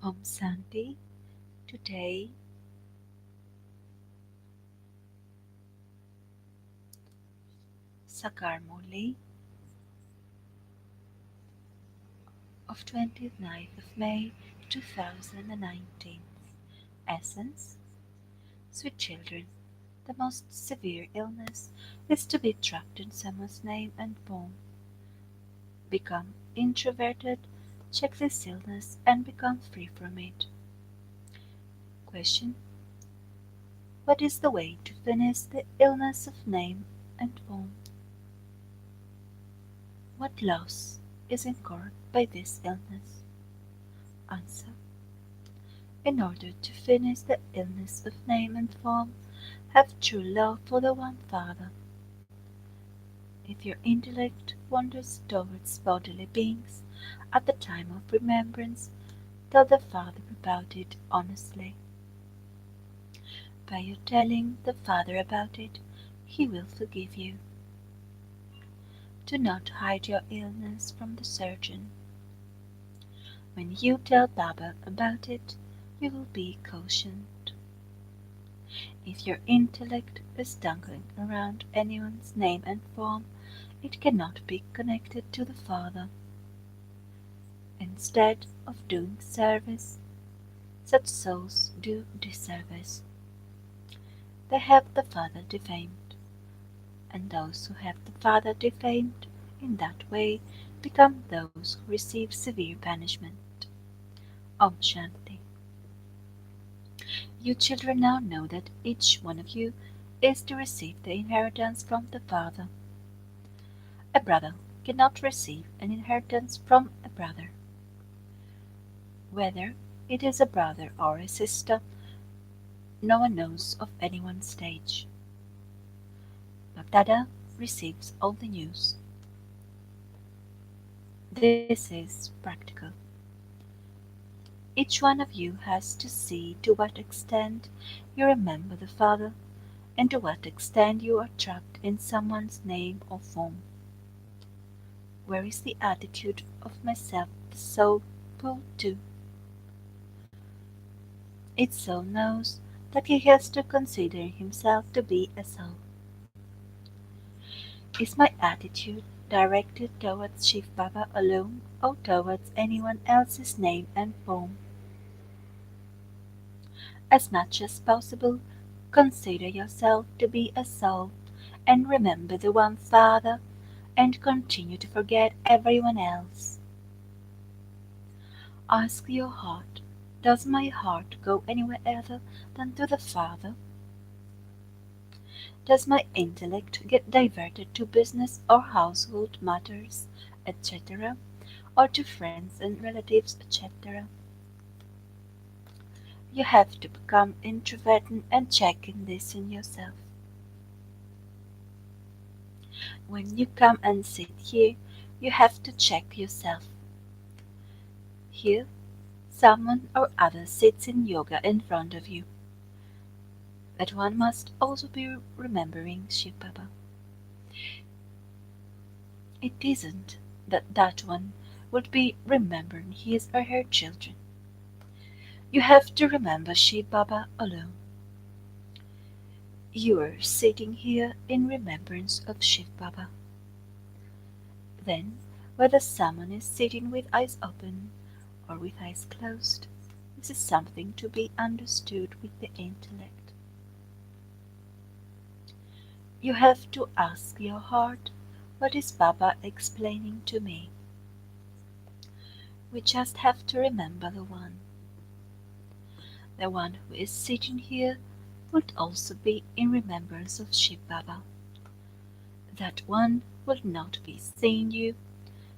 Om Santi. Today, Sakarmuli of 29th of May 2019. Essence. Sweet children, the most severe illness is to be trapped in someone's name and form. Become introverted, check this illness and become free from it. Question. What is the way to finish the illness of name and form? What loss is incurred by this illness? Answer. In order to finish the illness of name and form, have true love for the one Father. If your intellect wanders towards bodily beings at the time of remembrance, tell the Father about it honestly. By your telling the Father about it, He will forgive you. Do not hide your illness from the surgeon. When you tell Baba about it, you will be cautioned. If your intellect is dangling around anyone's name and form, it cannot be connected to the Father. Instead of doing service, such souls do disservice. They have the Father defamed, and those who have the Father defamed in that way become those who receive severe punishment. Om Shanti. You children now know that each one of you is to receive the inheritance from the Father. A brother cannot receive an inheritance from a brother. Whether it is a brother or a sister, no one knows of anyone's stage. Baghdada receives all the news. This is practical. Each one of you has to see to what extent you remember the Father and to what extent you are trapped in someone's name or form. Where is the attitude of myself the soul pulled to? Each soul knows that he has to consider himself to be a soul. Is my attitude directed towards Shiv Baba alone or towards anyone else's name and form? As much as possible, consider yourself to be a soul and remember the one Father and continue to forget everyone else. Ask your heart, does my heart go anywhere other than to the Father? Does my intellect get diverted to business or household matters, etc., or to friends and relatives, etc.? You have to become introverted and checking this in yourself. When you come and sit here, you have to check yourself. Here, someone or other sits in yoga in front of you. But one must also be remembering Shiv Baba. It isn't that that one would be remembering his or her children. You have to remember Shiv Baba alone. You are sitting here in remembrance of Shiv Baba. Then, whether someone is sitting with eyes open or with eyes closed, this is something to be understood with the intellect. You have to ask your heart, what is Baba explaining to me? We just have to remember the one. The one who is sitting here would also be in remembrance of Shiv Baba. That one will not be seeing you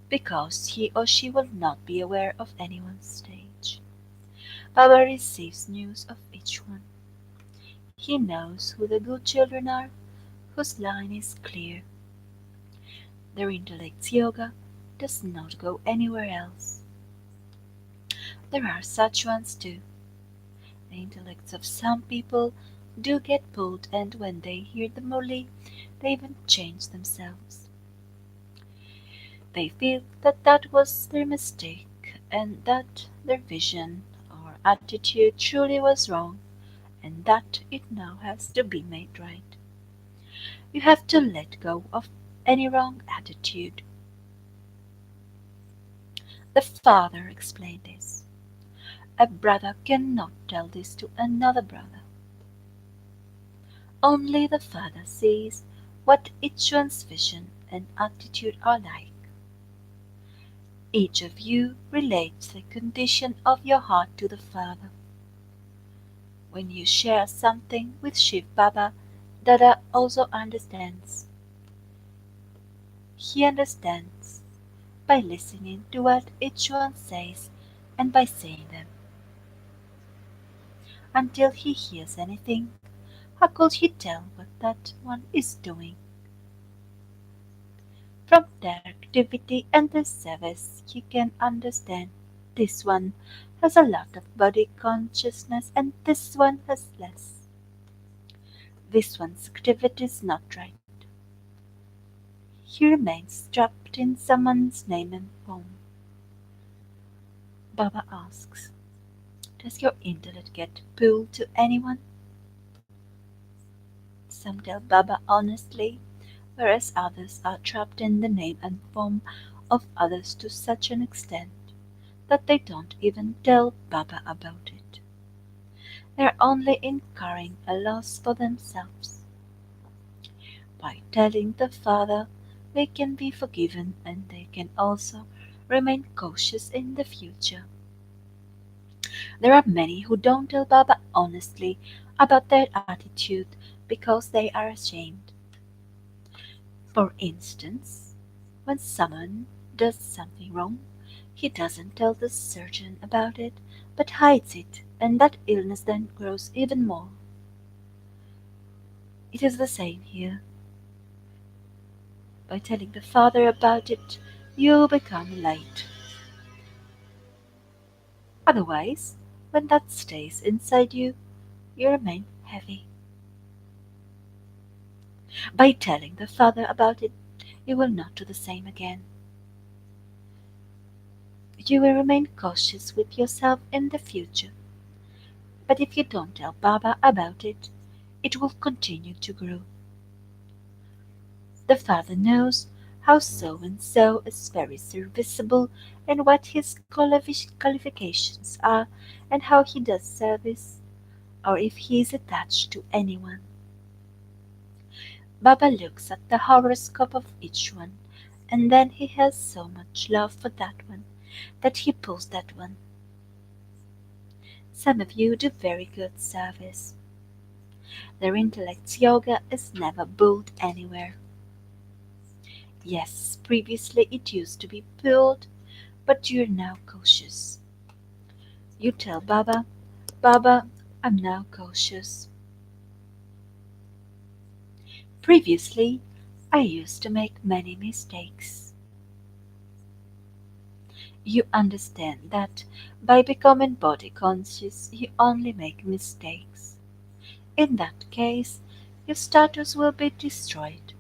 because he or she will not be aware of anyone's stage. Baba receives news of each one. He knows who the good children are, whose line is clear. Their intellect's yoga does not go anywhere else. There are such ones too. The intellects of some people do get pulled, and when they hear the Murli, they even change themselves. They feel that that was their mistake and that their vision or attitude truly was wrong and that it now has to be made right. You have to let go of any wrong attitude. The father explained this. A brother cannot tell this to another brother. Only the father sees what each one's vision and attitude are like. Each of you relates the condition of your heart to the Father. When you share something with Shiv Baba, Dada also understands. He understands by listening to what each one says and by saying them. Until he hears anything, how could he tell what that one is doing? From their activity and their service, he can understand this one has a lot of body consciousness and this one has less. This one's activity is not right. He remains trapped in someone's name and form. Baba asks, does your intellect get pulled to anyone? Some tell Baba honestly, whereas others are trapped in the name and form of others to such an extent that they don't even tell Baba about it. They are only incurring a loss for themselves. By telling the Father, they can be forgiven and they can also remain cautious in the future. There are many who don't tell Baba honestly about their attitude because they are ashamed. For instance, when someone does something wrong, he doesn't tell the surgeon about it but hides it, and that illness then grows even more. It is the same here. By telling the Father about it, you become light. Otherwise, when that stays inside you, you remain heavy. By telling the Father about it, you will not do the same again. You will remain cautious with yourself in the future. But if you don't tell Baba about it, it will continue to grow. The Father knows how so and so is very serviceable and what his qualifications are and how he does service, or if he is attached to anyone. Baba looks at the horoscope of each one, and then he has so much love for that one that he pulls that one. Some of you do very good service. Their intellect's yoga is never built anywhere. Yes, previously it used to be pulled, but you're now cautious. You tell Baba, Baba, I'm now cautious. Previously, I used to make many mistakes. You understand that by becoming body conscious, you only make mistakes. In that case, your status will be destroyed.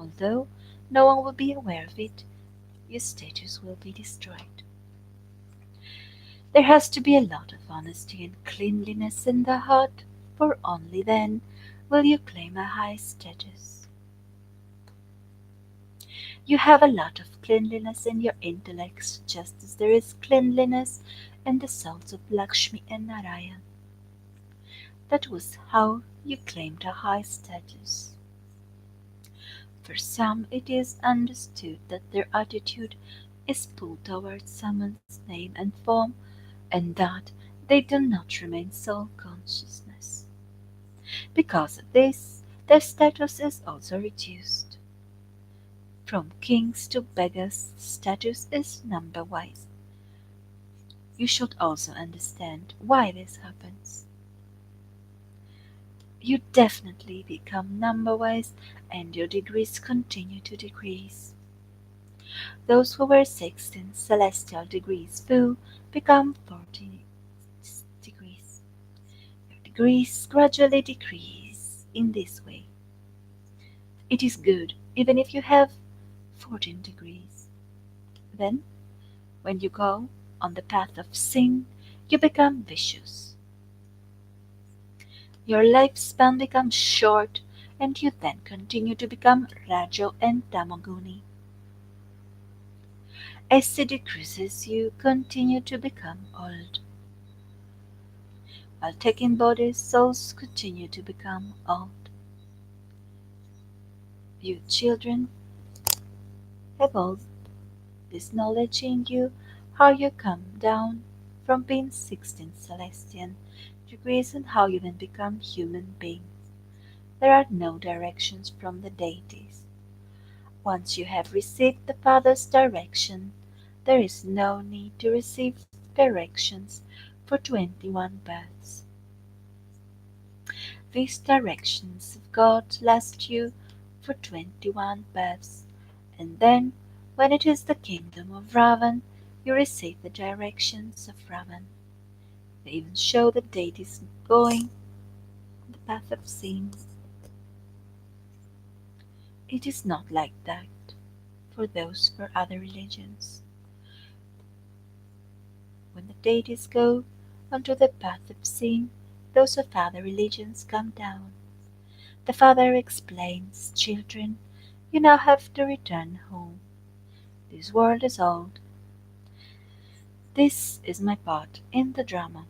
Although no one will be aware of it, your status will be destroyed. There has to be a lot of honesty and cleanliness in the heart, for only then will you claim a high status. You have a lot of cleanliness in your intellects, just as there is cleanliness in the souls of Lakshmi and Narayan. That was how you claimed a high status. For some, it is understood that their attitude is pulled towards someone's name and form, and that they do not remain soul consciousness. Because of this, their status is also reduced. From kings to beggars, status is number wise. You should also understand why this happens. You definitely become number wise and your degrees continue to decrease. Those who were 16 celestial degrees will become 40 degrees. Your degrees gradually decrease in this way. It is good even if you have 14 degrees. Then, when you go on the path of sin, you become vicious. Your lifespan becomes short, and you then continue to become Rajo and Tamaguni. As the decreases, you continue to become old. While taking bodies, souls continue to become old. You children have all this knowledge in you, how you come down from being 16 celestial degrees and how you then become human beings. There are no directions from the deities. Once you have received the Father's direction, there is no need to receive directions for 21 births. These directions of God last you for 21 births, and then, when it is the kingdom of Ravan, you receive the directions of Ravan. They even show the deities going the path of sin. It is not like that for those for other religions. When the deities go onto the path of sin, those of other religions come down. The father explains, children, you now have to return home. This world is old. This is my part in the drama.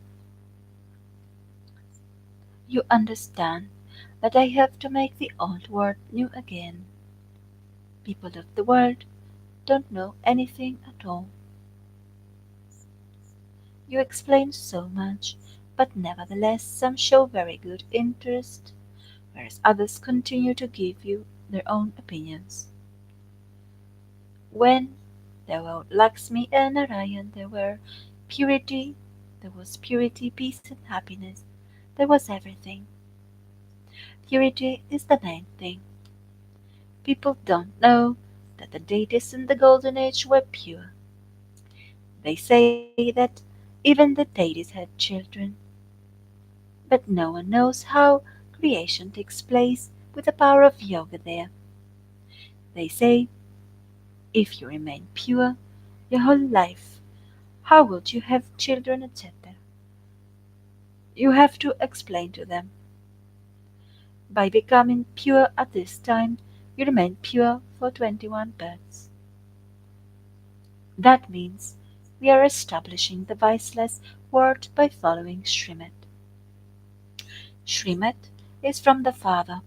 You understand that I have to make the old world new again. People of the world don't know anything at all. You explain so much, but nevertheless some show very good interest, whereas others continue to give you their own opinions. When there were Lakshmi and Narayan, there was purity, peace, and happiness. There was everything. Purity is the main thing. People don't know that the deities in the Golden Age were pure. They say that even the deities had children, but no one knows how creation takes place with the power of yoga there. They say if you remain pure your whole life, how would you have children, etc.? You have to explain to them. By becoming pure at this time, you remain pure for 21 births. That means we are establishing the viceless world by following srimat. Srimat is from the Father.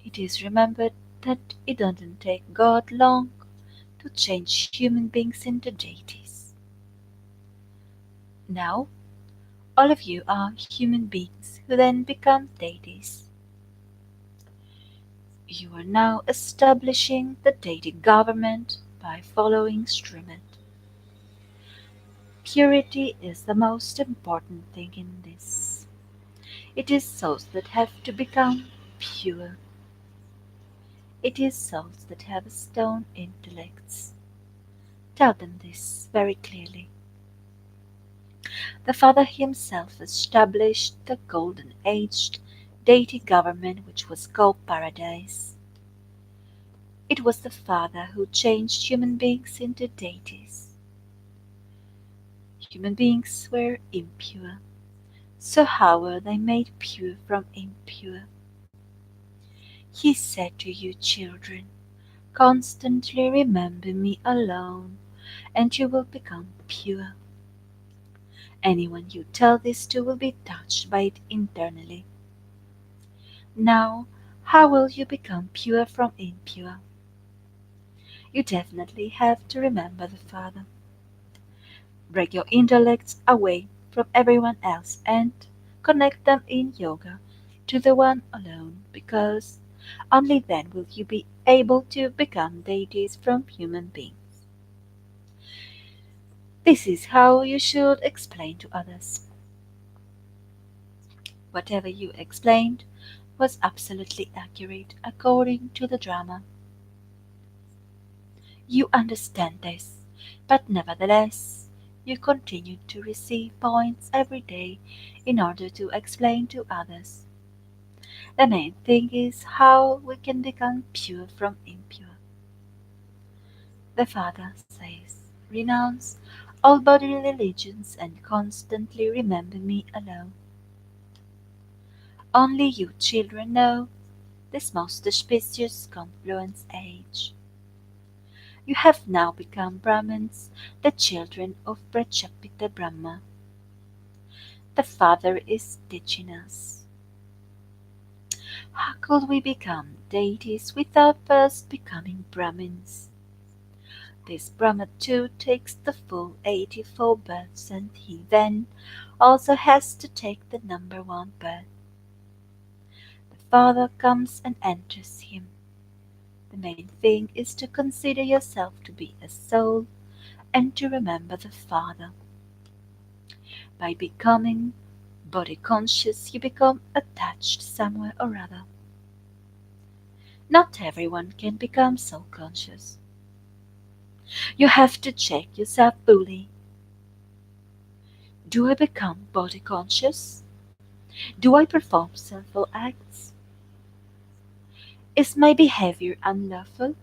It is remembered that it doesn't take God long to change human beings into deities. Now, all of you are human beings who then become deities. You are now establishing the deity government by following Srimat. Purity is the most important thing in this. It is souls that have to become pure. It is souls that have stone intellects. Tell them this very clearly. The Father himself established the golden aged deity government which was called Paradise. It was the Father who changed human beings into deities. Human beings were impure. So how were they made pure from impure? He said to you children, constantly remember me alone, and you will become pure. Anyone you tell this to will be touched by it internally. Now, how will you become pure from impure? You definitely have to remember the Father. Break your intellects away from everyone else and connect them in yoga to the one alone, because only then will you be able to become deities from human beings. This is how you should explain to others. Whatever you explained was absolutely accurate according to the drama. You understand this, but nevertheless, you continue to receive points every day in order to explain to others. The main thing is how we can become pure from impure. The Father says, renounce all bodily religions and constantly remember me alone. Only you children know this most auspicious confluence age. You have now become Brahmins, the children of Prajapita Brahma. The Father is teaching us. How could we become deities without first becoming Brahmins? This Brahma too takes the full 84 births, and he then also has to take the number one birth. The Father comes and enters him. The main thing is to consider yourself to be a soul and to remember the Father. By becoming body conscious, you become attached somewhere or other. Not everyone can become soul conscious. You have to check yourself fully. Do I become body conscious? Do I perform sinful acts? Is my behavior unlawful?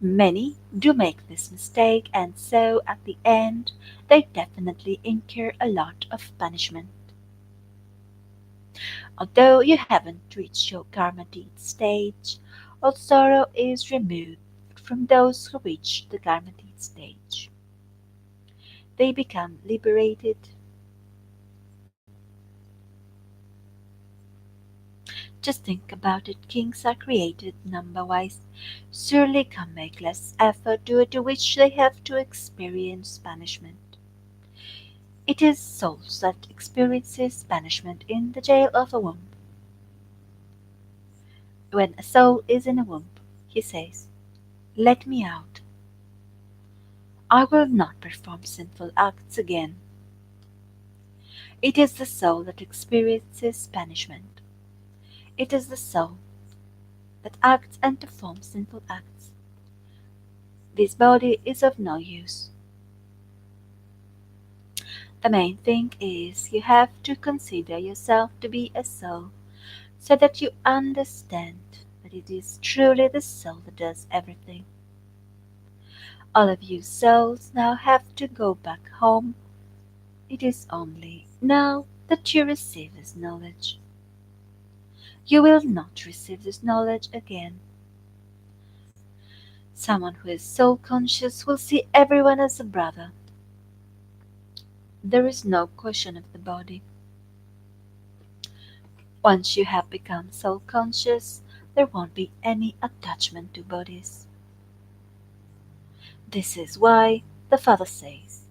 Many do make this mistake, and so at the end, they definitely incur a lot of punishment. Although you haven't reached your karma deed stage, all sorrow is removed from those who reach the karma deed stage. They become liberated. Just think about it, kings are created number-wise. Surely can make less effort due to which they have to experience punishment. It is souls that experiences punishment in the jail of a womb. When a soul is in a womb, he says, "Let me out. I will not perform sinful acts again." It is the soul that experiences punishment. It is the soul that acts and performs sinful acts. This body is of no use. The main thing is you have to consider yourself to be a soul so that you understand that it is truly the soul that does everything. All of you souls now have to go back home. It is only now that you receive this knowledge. You will not receive this knowledge again. Someone who is soul conscious will see everyone as a brother. There is no question of the body. Once you have become soul conscious, there won't be any attachment to bodies. This is why the Father says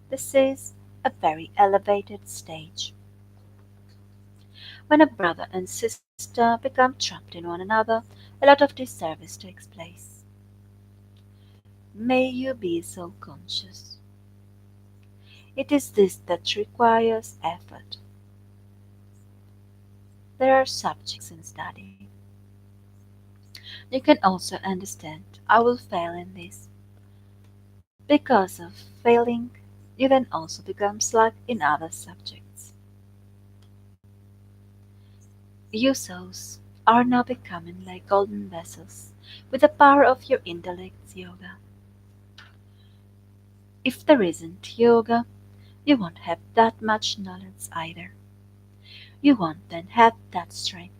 this is a very elevated stage. When a brother and sister become trapped in one another, a lot of disservice takes place. May you be soul conscious. It is this that requires effort. There are subjects in study. You can also understand I will fail in this. Because of failing, you then also become slack in other subjects. You souls are now becoming like golden vessels with the power of your intellect's yoga. If there isn't yoga, you won't have that much knowledge either. You won't then have that strength.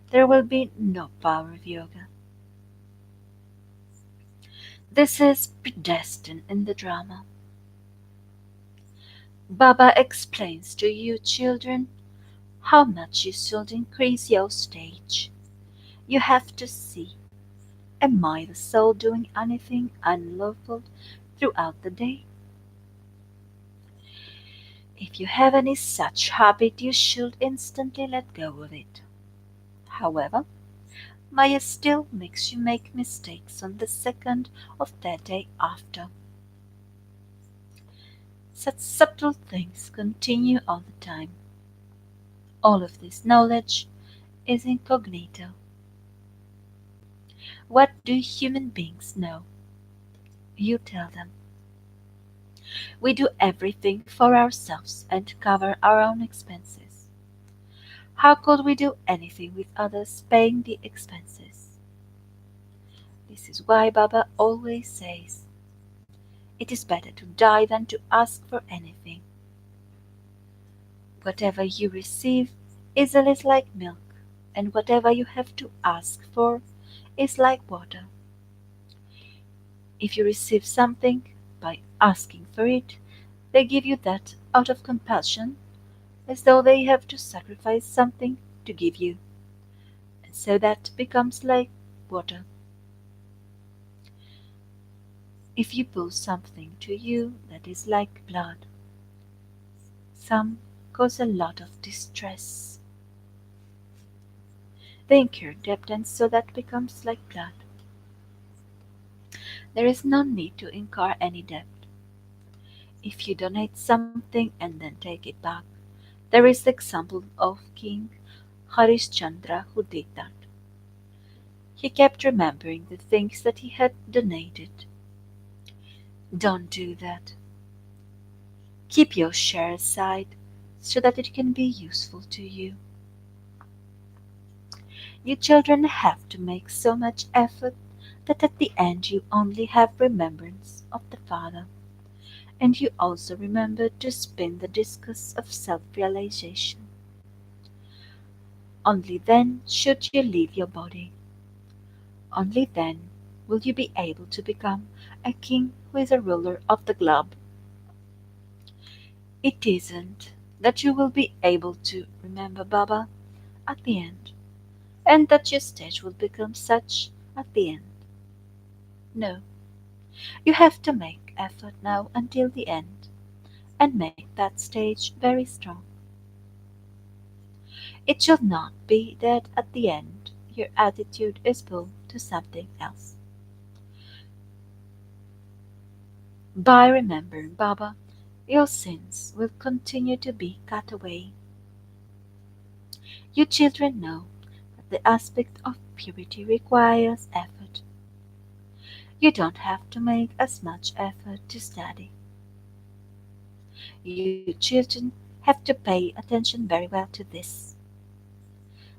There will be no power of yoga. This is predestined in the drama. Baba explains to you children how much you should increase your stage. You have to see, am I the soul doing anything unlawful throughout the day? If you have any such habit, you should instantly let go of it. However, Maya still makes you make mistakes on the second of the day after. Such subtle things continue all the time. All of this knowledge is incognito. What do human beings know? You tell them. We do everything for ourselves and cover our own expenses. How could we do anything with others paying the expenses? This is why Baba always says, It is better to die than to ask for anything. Whatever you receive is like milk, and whatever you have to ask for is like water. If you receive something by asking for it, they give you that out of compulsion, as though they have to sacrifice something to give you, and so that becomes like water. If you pull something to you that is like blood, some cause a lot of distress. They incur debt, and so that becomes like blood. There is no need to incur any debt. If you donate something and then take it back, there is the example of King Harishchandra who did that. He kept remembering the things that he had donated. Don't do that. Keep your share aside so that it can be useful to you. You children have to make so much effort that at the end you only have remembrance of the Father, and you also remember to spin the discus of self realization. Only then should you leave your body. Only then will you be able to become a king who is a ruler of the globe. It isn't that you will be able to remember Baba at the end, and that your stage will become such at the end. No, you have to make effort now until the end, and make that stage very strong. It should not be that at the end your attitude is pulled to something else. By remembering Baba, your sins will continue to be cut away. You children know that the aspect of purity requires effort. You don't have to make as much effort to study. You children have to pay attention very well to this.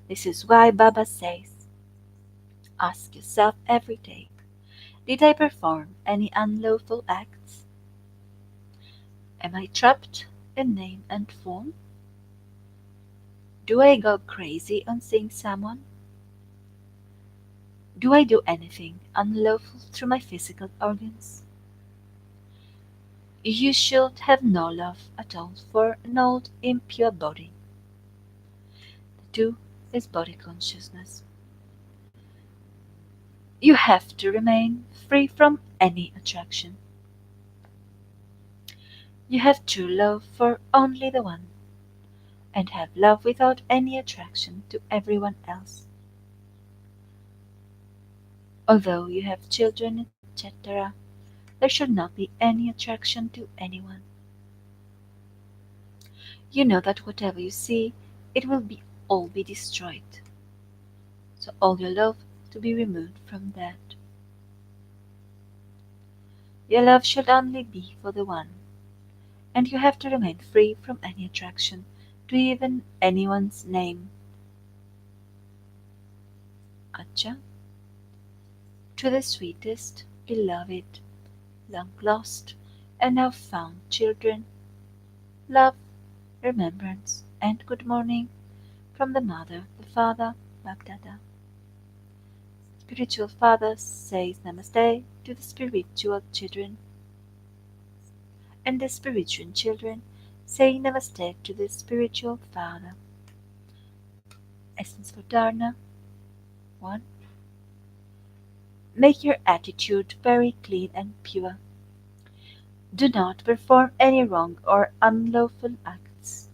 This is why Baba says, ask yourself every day, did I perform any unlawful acts? Am I trapped in name and form? Do I go crazy on seeing someone? Do I do anything unlawful through my physical organs? You should have no love at all for an old impure body. The two is body consciousness. You have to remain free from any attraction. You have true love for only the one, and have love without any attraction to everyone else. Although you have children, etc., there should not be any attraction to anyone. You know that whatever you see, it will be all be destroyed. So all your love to be removed from that. Your love should only be for the one, and you have to remain free from any attraction to even anyone's name. Acha, to the sweetest, beloved, long lost, and now found children, love, remembrance, and good morning from the Mother, the Father, Baghdada. Spiritual Father says Namaste to the spiritual children, and the spiritual children say Namaste to the spiritual Father. Essence for Dharna 1. Make your attitude very clean and pure. Do not perform any wrong or unlawful acts.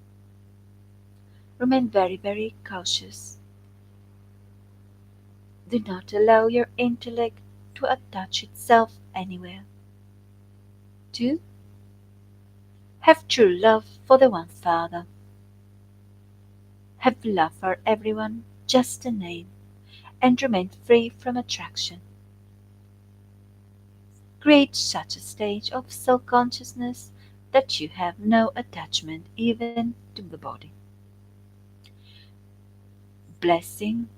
Remain very cautious. Do not allow your intellect to attach itself anywhere. 2. Have true love for the One Father. Have love for everyone, just a name, and remain free from attraction. Create such a stage of self consciousness that you have no attachment even to the body. Blessing.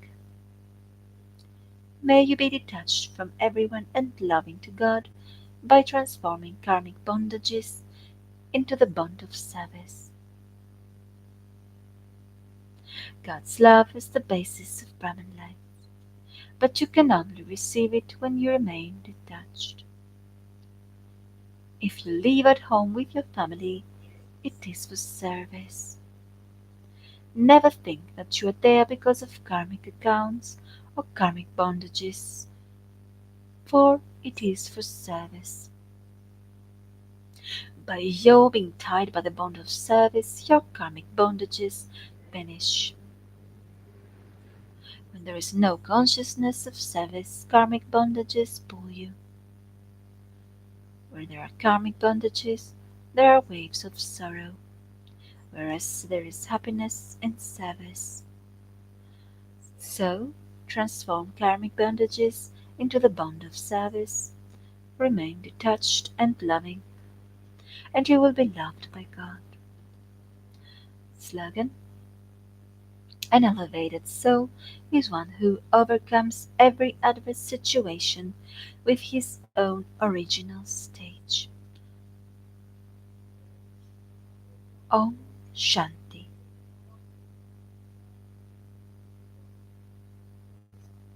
May you be detached from everyone and loving to God. by transforming karmic bondages into the bond of service. God's love is the basis of Brahman life, but you can only receive it when you remain detached. If you live at home with your family, it is for service. Never think that you are there because of karmic accounts or karmic bondages, for it is for service. By your being tied by the bond of service, your karmic bondages vanish. When there is no consciousness of service, karmic bondages pull you. Where there are karmic bondages, there are waves of sorrow, whereas there is happiness in service. So, transform karmic bondages into the bond of service, remain detached and loving, and you will be loved by God. Slogan: an elevated soul is one who overcomes every adverse situation with his own original stage. Om Shanti.